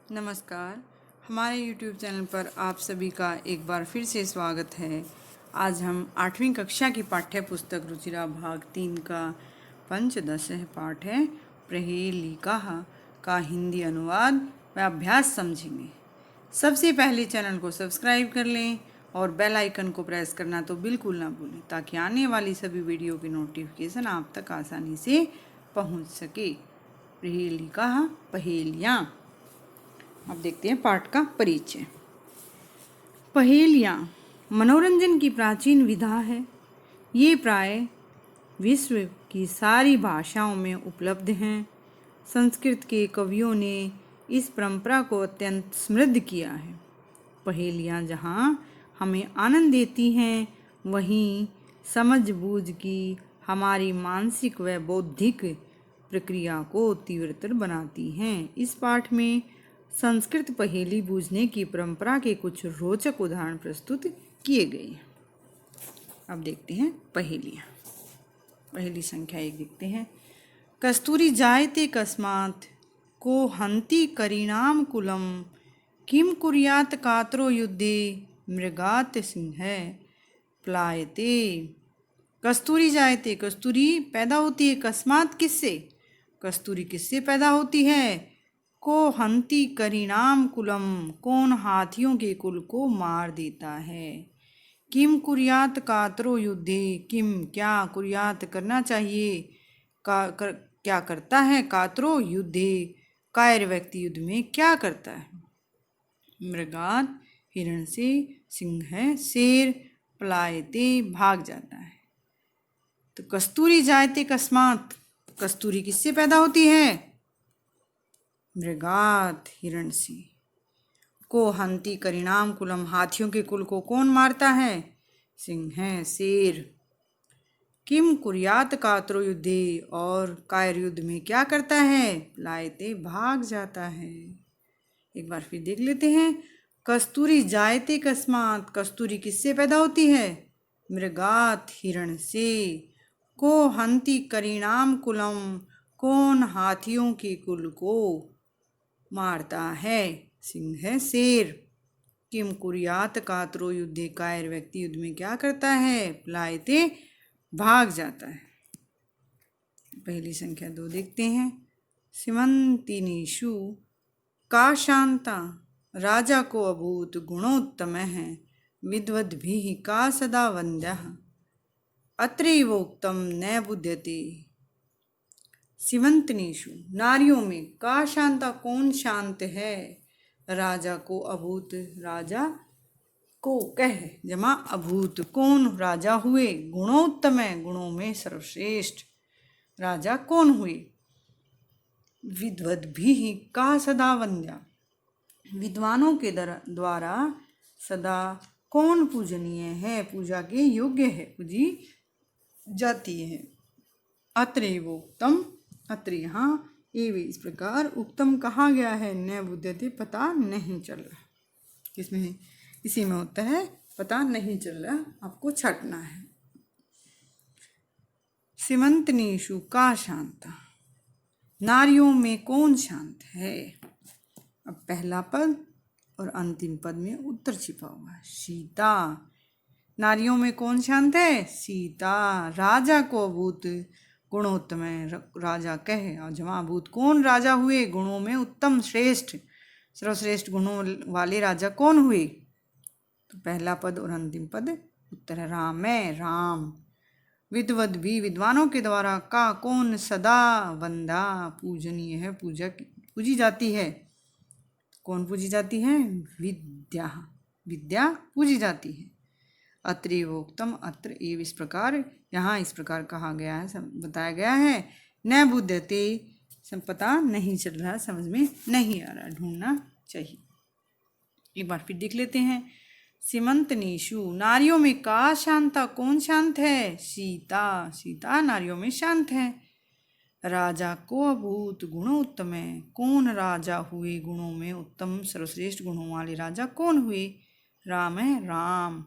नमस्कार। हमारे YouTube channel पर आप सभी का एक बार फिर से स्वागत है। आज हम 8वीं कक्षा की पाठ्य पुस्तक रुचिरा भाग 3 का पंचदश पाठ है प्रहेलिका का हिंदी अनुवाद व अभ्यास समझेंगे। सबसे पहले चैनल को सब्सक्राइब कर लें और बेल आइकन को प्रेस करना तो बिल्कुल ना भूलें, ताकि आने वाली सभी वीडियो की नोटिफिकेशन आप तक आसानी से पहुंच सके। प्रहेलिका पहेलियाँ। अब देखते हैं पाठ का परिचय। पहेलियाँ मनोरंजन की प्राचीन विधा है। ये प्राय विश्व की सारी भाषाओं में उपलब्ध हैं। संस्कृत के कवियों ने इस परंपरा को अत्यंत समृद्ध किया है। पहेलियाँ जहाँ हमें आनंद देती हैं, वहीं समझ बूझ की हमारी मानसिक व बौद्धिक प्रक्रिया को तीव्रतर बनाती हैं। इस पाठ में संस्कृत पहेली बूझने की परंपरा के कुछ रोचक उदाहरण प्रस्तुत किए गए हैं। अब देखते हैं पहेलियाँ। पहेली संख्या 1 देखते हैं। कस्तूरी जायते कस्मात् को हन्ति करीणाम कुलम किम कुर्यात कातरो युद्धे मृगात सिंह प्लायते। कस्तूरी जायते, कस्तूरी पैदा होती है। कस्मात, किससे? कस्तूरी किससे पैदा होती है? को हन्ति करीणाम कुलम, कौन हाथियों के कुल को मार देता है। किम कुर्यात कातरो युद्धे, किम क्या, कुर्यात करना चाहिए, क्या करता है, कातरो युद्धे कायर व्यक्ति युद्ध में क्या करता है। मृगात हिरण से, सिंह है शेर, पलायते भाग जाता है। तो कस्तूरी जायते कस्मात, कस्तूरी किससे पैदा होती है? मृगात हिरण से। को हन्ति करीणाम कुलम, हाथियों के कुल को कौन मारता है? सिंह है शेर। किम कुर्यात कातरो युद्धे, और कायर युद्ध में क्या करता है? लायते भाग जाता है। एक बार फिर देख लेते हैं। कस्तूरी जायते कस्मात, कस्तूरी किससे पैदा होती है? मृगात हिरण से। को हन्ति करीणाम कुलम, कौन हाथियों के कुल को मारता है? सिंह है शेर। किम कुर्यात कातरो युद्धे, कायर व्यक्ति युद्ध में क्या करता है? पलायते भाग जाता है। पहली संख्या 2 देखते हैं। सीमंतिनीषु का शांता राजा को अभूत गुणोत्तम है, विद्वद्भिः का सदा वन्द्यः अत्रैवोक्तं न बुध्यते। सीमंतनीषु, नारियों में, का शांता, कौन शांत है, राजा को अभूत, राजा को कह जमा अभूत, कौन राजा हुए, गुणोत्तम है, गुणों में सर्वश्रेष्ठ राजा कौन हुए। विद्वद्भिः का सदा वन्द्या, विद्वानों के द्वारा सदा कौन पूजनीय है, पूजा के योग्य है, पूजी जाती है। अत्रैवोक्तम, अत्र यहाँ एवं इस प्रकार, उक्तम कहा गया है, न बुध्यते पता नहीं चल रहा। किसमें? इसी में होता है पता नहीं चल रहा, आपको छाटना है। सीमंतनीषु का शांता, नारियों में कौन शांत है। अब पहला पद और अंतिम पद में उत्तर छिपा हुआ है। सीता, नारियों में कौन शांत है? सीता। राजा को अभूत गुणोत्तम है, राजा कहे, और जमाभूत, कौन राजा हुए, गुणों में उत्तम श्रेष्ठ, सर्वश्रेष्ठ गुणों वाले राजा कौन हुए। तो पहला पद और अंतिम पद उत्तर है। राम है, राम। विद्वद भी, विद्वानों के द्वारा, का कौन, सदा, वंदा पूजनीय है, पूजी जाती है। कौन पूजी जाती है? विद्या, विद्या पूजी जाती है। अत्रैवोक्तम, अत्र एव इस प्रकार, यहाँ इस प्रकार कहा गया है, बताया गया है। न बुध्यते, पता नहीं चल रहा, समझ में नहीं आ रहा, ढूंढना चाहिए। एक बार फिर देख लेते हैं। सीमंतनीषु, नारियों में का शांता, कौन शांत है? सीता। सीता नारियों में शांत है। राजा को अभूत गुणोत्तम है, कौन राजा हुए, गुणों में उत्तम सर्वश्रेष्ठ गुणों वाले राजा कौन हुए? राम है, राम।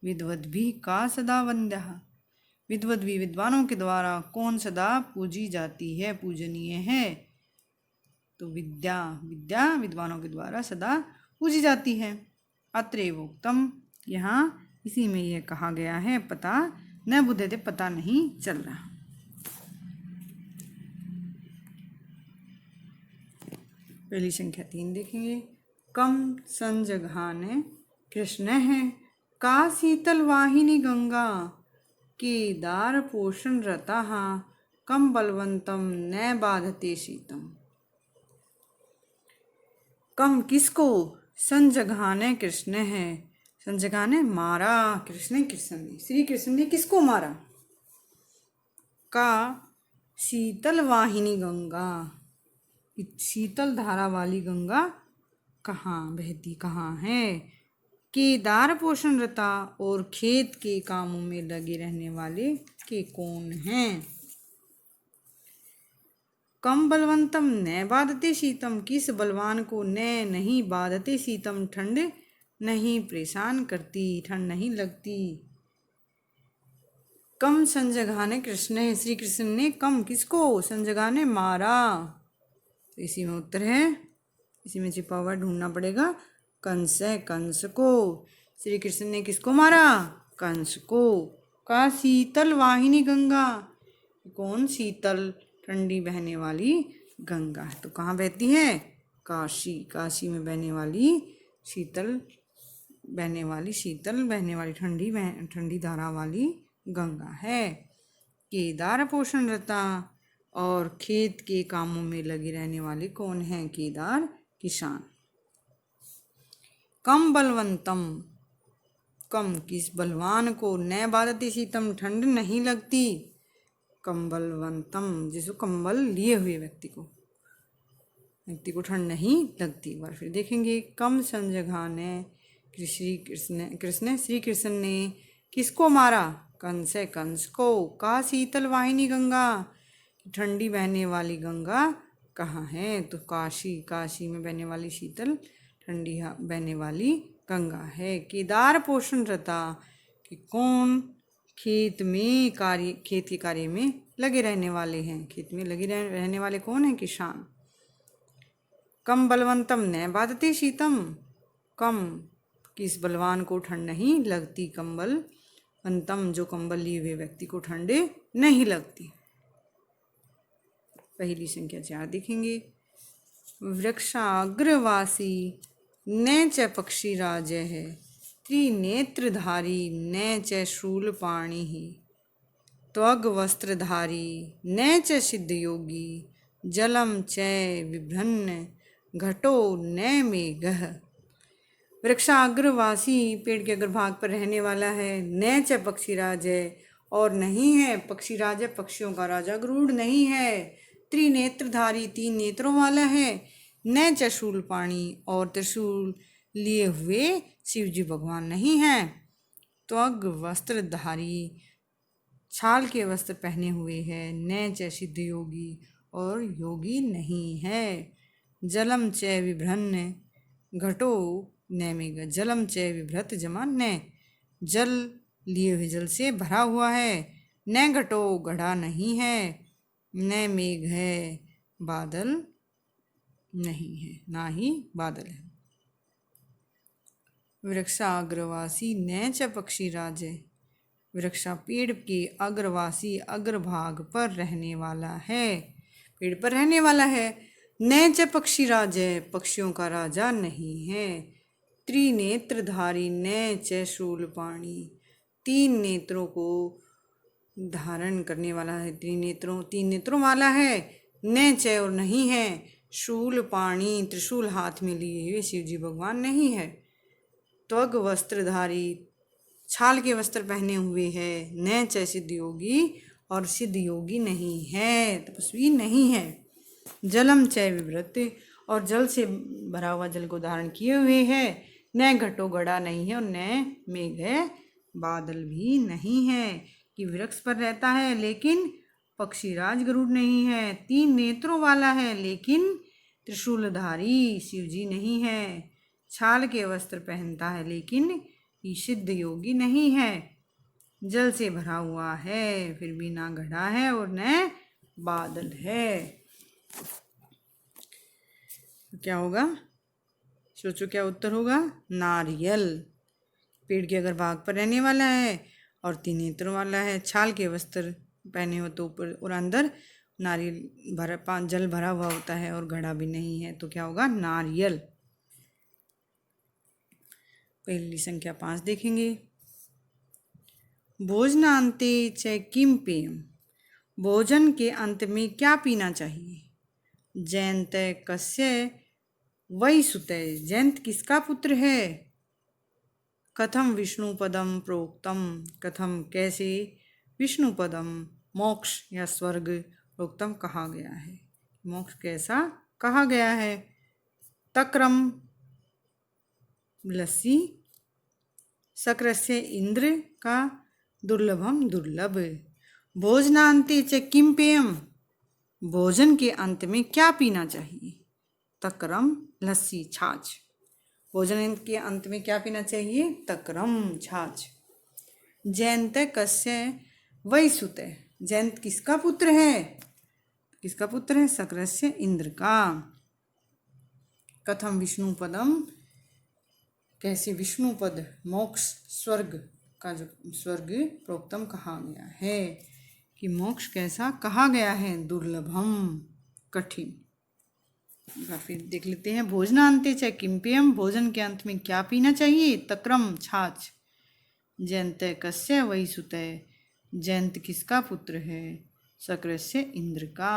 विद्वद्भिः का सदा वन्द्यः, विद्वद्भिः विद्वानों के द्वारा, कौन सदा पूजी जाती है, पूजनीय है। तो विद्या विद्या विद्वानों के द्वारा सदा पूजी जाती है। अत्रैवोक्तम, यहाँ इसी में यह कहा गया है, पता न बुध्यते, पता नहीं चल रहा। पहली संख्या 3 देखेंगे। कम संजघाने कृष्ण है, का शीतल वाहिनी गंगा, केदार पोषण रता, कम बलवंतम न बाधते शीतम। कम किसको, संजघाने कृष्ण है, संजघाने मारा, कृष्ण ने, श्री कृष्ण ने किसको मारा। का शीतल वाहिनी गंगा, शीतल धारा वाली गंगा कहाँ बहती, कहाँ है। केदार पोषण रता, और खेत के कामों में लगे रहने वाले के कौन हैं। कम बलवंतम न बाधते शीतम, किस बलवान को न नहीं बाधते शीतम, ठंड नहीं परेशान करती, ठंड नहीं लगती। कम संजघाने कृष्ण है, श्री कृष्ण ने कम किसको, संजघाने मारा। तो इसी में उत्तर है, इसी में छिपा हुआ ढूंढना पड़ेगा। कंस है, कंस को। श्री कृष्ण ने किसको मारा, कंस को। का शीतल वाहिनी गंगा, कौन, शीतल ठंडी बहने वाली गंगा है। तो कहाँ बहती है, काशी, काशी में बहने वाली शीतल बहने वाली ठंडी धारा वाली गंगा है। केदार पोषण रता, और खेत के कामों में लगे रहने वाले कौन हैं, केदार, किसान। कम बलवंतम, कम किस बलवान को, न बाधते शीतम, ठंड नहीं लगती। कम बलवंतम, जिसको कंबल लिए हुए व्यक्ति को ठंड नहीं लगती। एक बार फिर देखेंगे। कम संजघाने श्री कृष्ण ने किसको मारा, कंस है, कंस को। का शीतल वाहिनी गंगा, ठंडी बहने वाली गंगा कहाँ है। तो काशी, काशी में बहने वाली शीतल ठंडी बहने वाली गंगा है। केदार पोषण रता, कि कौन खेत के कार्य में लगे रहने वाले हैं, खेत में लगे रहने वाले कौन हैं, किसान। कम बलवंतम न बाधते शीतम, कम किस बलवान को ठंड नहीं लगती। कंबल वंतम, जो कंबल लिए हुए व्यक्ति को ठंड नहीं लगती। पहली संख्या 4 देखेंगे। वृक्षाग्रवासी न च पक्षीराज है, त्रिनेत्रधारी न च शूलपाणि, त्वग वस्त्रधारी न च सिद्धयोगी, जलम च विभ्रन्न घटो न मेघः। वृक्षाग्रवासी, पेड़ के अग्रभाग पर रहने वाला है। न च पक्षीराज है, और नहीं है पक्षीराज, पक्षियों का राजा गरुड़ नहीं है। त्रिनेत्रधारी, 3 नेत्रों वाला है। न च शूलपाणि, और त्रिशूल लिए हुए शिवजी भगवान नहीं हैं। त्वग वस्त्रधारी, छाल के वस्त्र पहने हुए है। न च सिद्ध योगी, और योगी नहीं है। जलम च विभ्रन्न घटो न मेघ, जलम च विभ्रत जमा न, जल लिए हुए जल से भरा हुआ है। न घटो, घड़ा नहीं है। न मेघ है, बादल नहीं है, ना ही बादल है। वृक्षाग्रवासी न च पक्षीराज, वृक्षा पेड़ के अग्रवासी, अग्रभाग पर रहने वाला है, पेड़ पर रहने वाला है। न च पक्षीराज, पक्षियों का राजा नहीं है। त्रिनेत्रधारी न च शूलपाणि, 3 नेत्रों को धारण करने वाला है। 3 नेत्रों वाला है। न च, और नहीं है, शूलपाणि, त्रिशूल हाथ में लिए हुए शिवजी भगवान नहीं है। त्वग वस्त्रधारी, छाल के वस्त्र पहने हुए है। न च सिद्ध योगी, और सिद्ध योगी नहीं है, तपस्वी नहीं है। जलम च विव्रत, और जल से भरा हुआ जल को धारण किए हुए है। न घटो, घड़ा नहीं है, और न मेघ है, बादल भी नहीं है। कि वृक्ष पर रहता है लेकिन पक्षीराज गरुड़ नहीं है। 3 नेत्रों वाला है लेकिन त्रिशूलधारी शिवजी नहीं है। छाल के वस्त्र पहनता है लेकिन सिद्ध योगी नहीं है। जल से भरा हुआ है, फिर भी ना घड़ा है और न बादल है। तो क्या होगा? सोचो क्या उत्तर होगा? नारियल। पेड़ के अगर भाग पर रहने वाला है और 3 नेत्रों वाला है, छाल के वस्त्र पहने हो तो ऊपर और अंदर नारियल भरा जल भरा हुआ होता है और घड़ा भी नहीं है, तो क्या होगा? नारियल। पहली संख्या 5 देखेंगे। भोजनान्ते च किम पेयम, भोजन के अंत में क्या पीना चाहिए? जयंत कस्य वै सुतय, जयंत किसका पुत्र है? कथम विष्णु पदम प्रोक्तम, कथम कैसे विष्णु पदम मोक्ष या स्वर्ग प्रोक्तम कहा गया है? मोक्ष कैसा कहा गया है? तक्रम लस्सी, शक्रस्य इंद्र का, दुर्लभम दुर्लभ। भोजनान्ते च किम पेयम, भोजन के अंत में क्या पीना चाहिए? तक्रम लस्सी छाछ, भोजन के अंत में क्या पीना चाहिए? तक्रम छाछ। जयंत कस्य वै सुतय, जयंत किसका पुत्र है? किसका पुत्र है? शक्रस्य इंद्र का। कथम विष्णु पदम, कैसे विष्णु पद मोक्ष स्वर्ग का, जो स्वर्ग प्रोक्तम कहा गया है कि मोक्ष कैसा कहा गया है? दुर्लभम कठिन। फिर देख लेते हैं। भोजनान्ते च किम पेयम, भोजन के अंत में क्या पीना चाहिए? तक्रम छाछ। जयंत कस्य वै सुतय, जयंत किसका पुत्र है? शक्रस्य इंद्र का।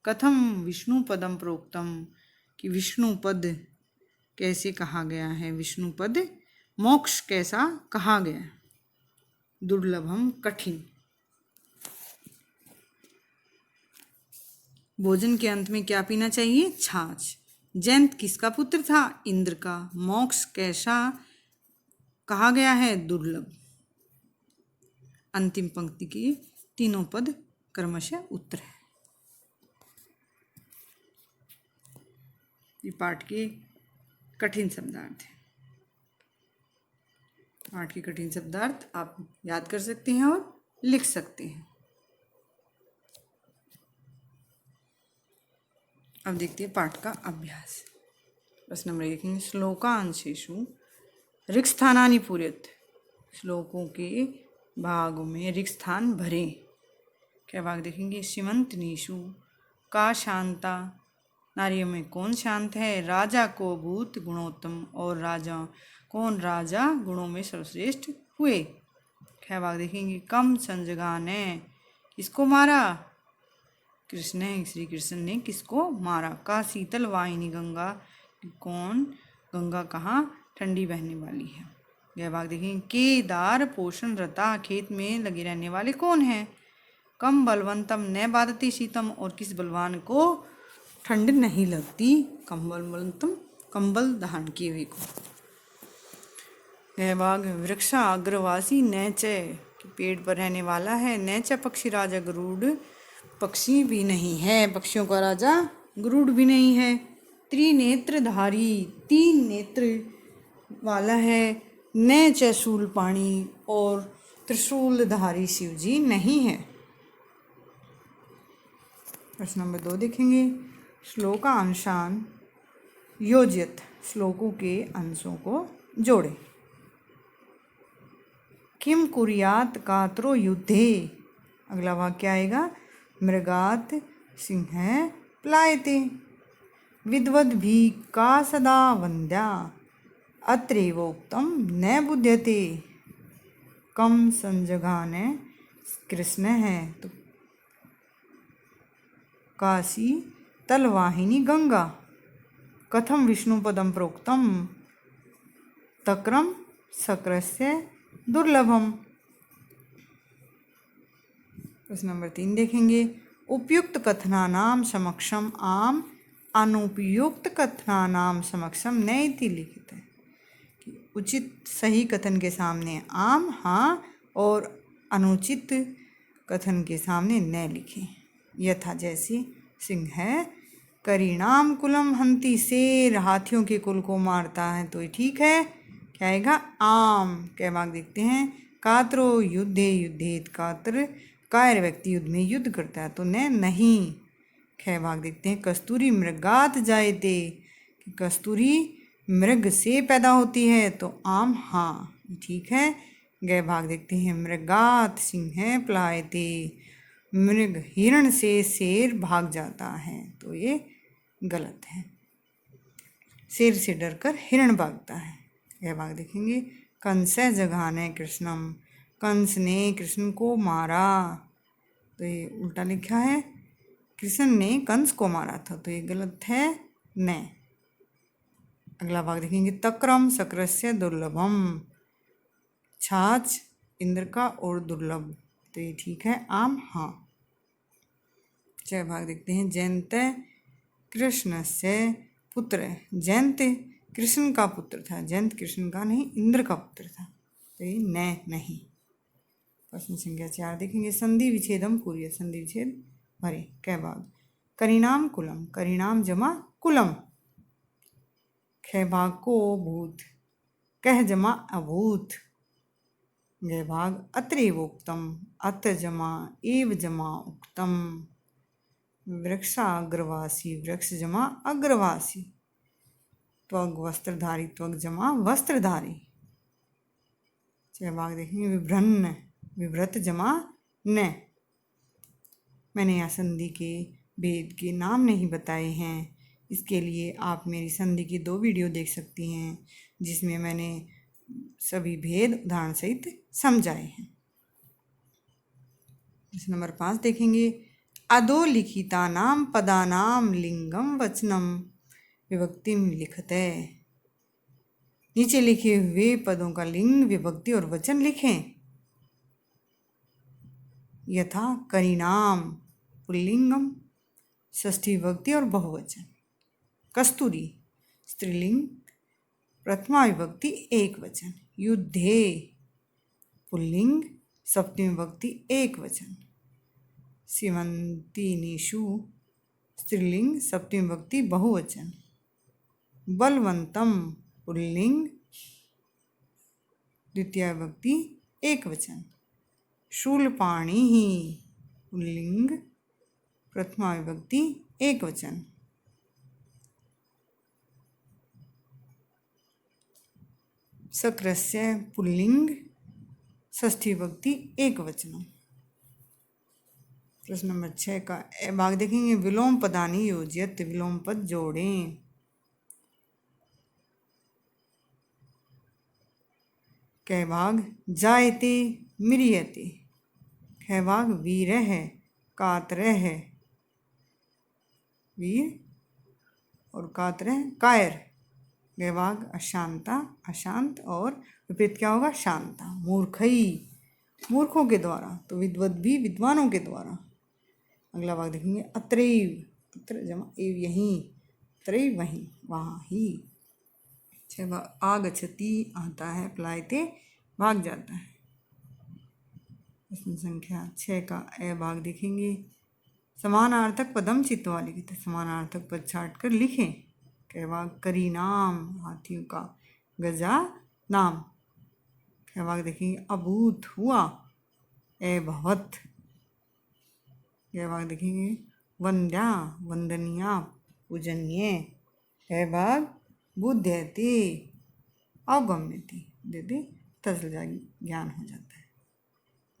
कथम विष्णु पदम प्रोक्तम, कि विष्णु पद कैसे कहा गया है? विष्णु पद मोक्ष कैसा कहा गया? दुर्लभम कठिन। भोजन के अंत में क्या पीना चाहिए? छाछ। जयंत किसका पुत्र था? इंद्र का। मोक्ष कैसा कहा गया है? दुर्लभ। अंतिम पंक्ति के तीनों पद क्रमशः उत्तर है। ये पाठ के कठिन शब्दार्थ है। पाठ के कठिन शब्दार्थ आप याद कर सकते हैं और लिख सकते हैं। अब देखते हैं पाठ का अभ्यास। प्रश्न नंबर 1 में श्लोकांशेषु ऋक्स्थानानि पूरयेत्, श्लोकों के भागों में ऋक् स्थान भरें। क्या भाग देखेंगे? सीमंतनीषु का शांता, नारियों में कौन शांत है? राजा को भूत गुणोत्तम, और राजा कौन राजा गुणों में सर्वश्रेष्ठ हुए। क्या भाग देखेंगे? कम संजगा ने किसको मारा? कृष्ण ने, श्री कृष्ण ने किसको मारा? का शीतल वाहिनी गंगा, कौन गंगा कहाँ ठंडी बहने वाली है। यह भाग देखेंगे। केदार पोषण रता, खेत में लगे रहने वाले कौन है? कम बलवंतम न बाधते शीतम, और किस बलवान को ठंड नहीं लगती? कम बलवंतम, कंबल धारण किए हुए को। यह भाग वृक्षा अग्रवासी न च, पेड़ पर रहने वाला है। न च पक्षी राजा गरुड़, पक्षी भी नहीं है, पक्षियों का राजा गरुड़ भी नहीं है। त्रिनेत्रधारी, 3 नेत्र वाला है। न च शूलपाणी, और त्रिशूलधारी शिव जी नहीं है। प्रश्न नंबर 2 देखेंगे। श्लोकांशान योजयत, श्लोकों के अंशों को जोड़े। किम कुर्यात कातरो युद्धे, अगला वाक्य आएगा। मृगात सिंह प्लायते, विद्वद भी का सदा वंद्या, अत्रैवोक्तम न बुध्यते। कम संजगान कृष्ण है, तो काशी तलवाहिनी गंगा। कथम विष्णु पदम प्रोक्तम, तक्रम शक्रस्य दुर्लभम। प्रश्न नंबर 3 देखेंगे। उपयुक्त कथनानाम समक्षम आम, अनुपयुक्त कथनानाम समक्षम न इति लिखित है। उचित सही कथन के सामने आम हाँ, और अनुचित कथन के सामने न लिखें। यथा जैसे सिंह है, करीणाम कुलम हंती, शेर हाथियों के कुल को मारता है, तो ये ठीक है। क्या आएगा? आम। क्या भाग देखते हैं। कातरो युद्धे युद्धेत, कातर कायर व्यक्ति युद्ध में युद्ध करता है, तो न नहीं। ख भाग देखते हैं, कस्तूरी मृगात जायते, कि कस्तूरी मृग से पैदा होती है, तो आम हाँ ठीक है। ग भाग देखते हैं, मृगात सिंह पलायते, मृग हिरण से शेर भाग जाता है, तो ये गलत है। शेर से डरकर हिरण भागता है। यह भाग देखेंगे, कंस जघाने कृष्णम, कंस ने कृष्ण को मारा, तो ये उल्टा लिखा है, कृष्ण ने कंस को मारा था, तो ये गलत है न। अगला भाग देखेंगे, तक्रम शक्रस्य दुर्लभम, छाछ इंद्र का और दुर्लभ, तो ये ठीक है आम हाँ। छह भाग देखते हैं, जयंत कृष्ण से पुत्र, जयंत कृष्ण का पुत्र था, जयंत कृष्ण का नहीं इंद्र का पुत्र था, तो ये न नहीं। प्रश्न संख्या 4 देखेंगे, संधि विच्छेदम पूर्य, संधि विच्छेद भरे। कै भाग, करिणाम कुलम, करिणाम जमा कुलम, ख भाग को भूत, कह जमा अभूत। ग भाग अत्रेवोक्तम, अत जमा एव जमा उक्तम, वृक्षाग्रवासी, वृक्ष जमा अग्रवासी। त्वग वस्त्रधारी, त्वग जमा वस्त्रधारी। छह भाग देखेंगे, विभ्रन्न, विभ्रत जमा न। मैंने यहाँ संधि के भेद के नाम नहीं बताए हैं, इसके लिए आप मेरी संधि की 2 वीडियो देख सकती हैं, जिसमें मैंने सभी भेद उदाहरण सहित समझाए हैं। प्रश्न नंबर 5 देखेंगे, अधोलिखितानां पदानां लिंगम वचनम विभक्तिम लिखते, नीचे लिखे हुए पदों का लिंग, विभक्ति और वचन लिखें। यथा करिणाम पुल्लिंगम, षष्ठी विभक्ति और बहुवचन। कस्तूरी स्त्रीलिंग, प्रथमा विभक्ति एक वचन। युद्धे पुल्लिंग, सप्तमी विभक्ति एक वचन। सीमंतिनीषु स्त्रीलिंग, सप्तमी विभक्ति बहुवचन। बलवंतम पुल्लिंग, द्वितीय विभक्ति एक वचन। शूलपाणि पुल्लिंग, प्रथमा विभक्ति एक वचन। शक्रस्य पुल्लिंग, षष्ठी विभक्ति एक वचन। प्रश्न नंबर 6 का ए भाग देखेंगे, विलोम पदानि योज्यत, विलोम पद जोड़ें। कै भाग जायते म्रियते, ख भाग वीर है कातर है, वीर और कातर कायर। ग भाग अशांता अशांत, और विपरीत क्या होगा शांता। मूर्खई मूर्खों के द्वारा, तो विद्वत भी विद्वानों के द्वारा। अगला भाग देखेंगे, अत्रैव, अत्र जमा एव यहीं, अत्रैव वहीं वहाँ ही। छह भाग आगच्छति आता है, पलायते भाग जाता है। प्रश्न संख्या 6 का ए भाग देखेंगे, समानार्थक पदम चित्वा लिखित, समानार्थक पद छाट कर लिखें। कै भाग करिनाम, हाथियों का। गजा नाम। कै भाग देखेंगे, अभूत हुआ, एभवत। कै भाग देखेंगे, वंद्या वंदनिया पूजनीय। कै भाग बुध्यते अवगम्यते, देते तसल ज्ञान हो जाता है।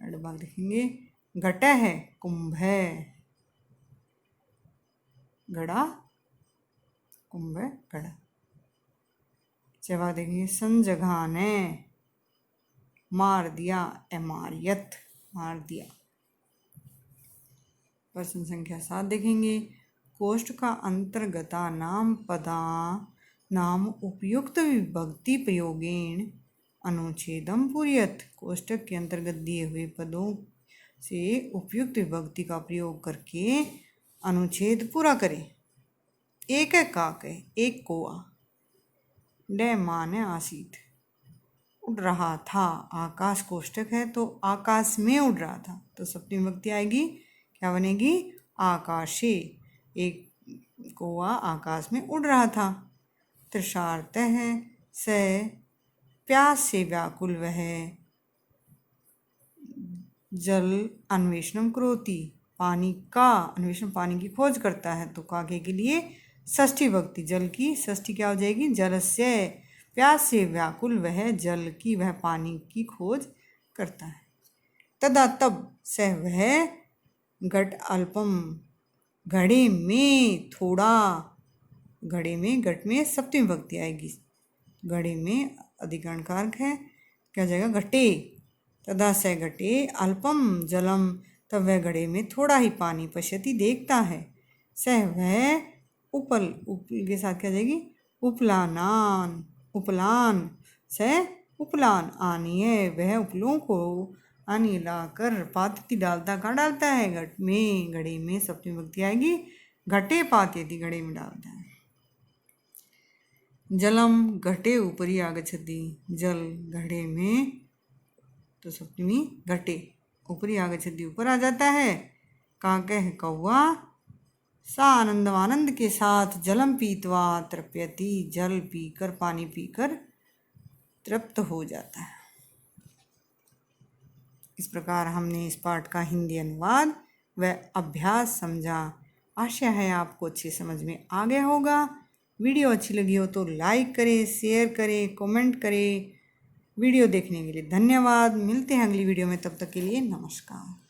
अगला भाग देखेंगे, घट है कुंभ है, घड़ा कुंभ घड़ा। जवाब देखेंगे, संजघाने मार दिया, एमारियत मार दिया। प्रश्न संख्या 7 देखेंगे, कोष्ठ का अंतर्गता नाम पदा नाम उपयुक्त विभक्ति प्रयोगेण अनुच्छेदम पूर्यत, कोष्ठक के अंतर्गत दिए हुए पदों से उपयुक्त विभक्ति का प्रयोग करके अनुच्छेद पूरा करें। एक है काक है, एक कोआ। डे माने आसीत, उड़ रहा था। आकाश कोष्ठक है, तो आकाश में उड़ रहा था, तो सप्तमी विभक्ति आएगी, क्या बनेगी आकाशे। एक कोआ आकाश में उड़ रहा था। तृषार्त है, से प्यास से व्याकुल वह, जल अन्वेषणम करोति, पानी का अन्वेषण, पानी की खोज करता है। तो काके के लिए षष्ठी विभक्ति, जल की षष्ठी क्या हो जाएगी? जलस्य, प्यास से व्याकुल वह जल की, वह पानी की खोज करता है। तदा तब, सह वह, घट अल्पम, घड़े में थोड़ा, घड़े में, घट में सप्तमी विभक्ति आएगी, घड़े में अधिकरण कारक है, क्या हो जाएगा? घटे। तदा स घटे अल्पम जलम, तब वह घड़े में थोड़ा ही पानी पश्यति देखता है। सह वह उपल, उपल के साथ क्या जाएगी? उपलानान, उपलान, सह उपलान, आनिए, वह उपलों को आनी लाकर पाती डालता, कहाँ डालता है? घट में, घड़े में सप्तमी विभक्ति आएगी, घटे पाती घड़े में डालता है। जलम घटे ऊपरी आगच्छति, जल घड़े में, तो सप्तमी घटे, ऊपरी आगच्छति ऊपर आ जाता है। काकः कौवा, सा आनंद के साथ जलम पीत्वा तृप्यति, जल पीकर, पानी पीकर तृप्त हो जाता है। इस प्रकार हमने इस पाठ का हिंदी अनुवाद व अभ्यास समझा। आशा है आपको अच्छी समझ में आ गया होगा। वीडियो अच्छी लगी हो तो लाइक करें, शेयर करें, कमेंट करें। वीडियो देखने के लिए धन्यवाद। मिलते हैं अगली वीडियो में, तब तक के लिए नमस्कार।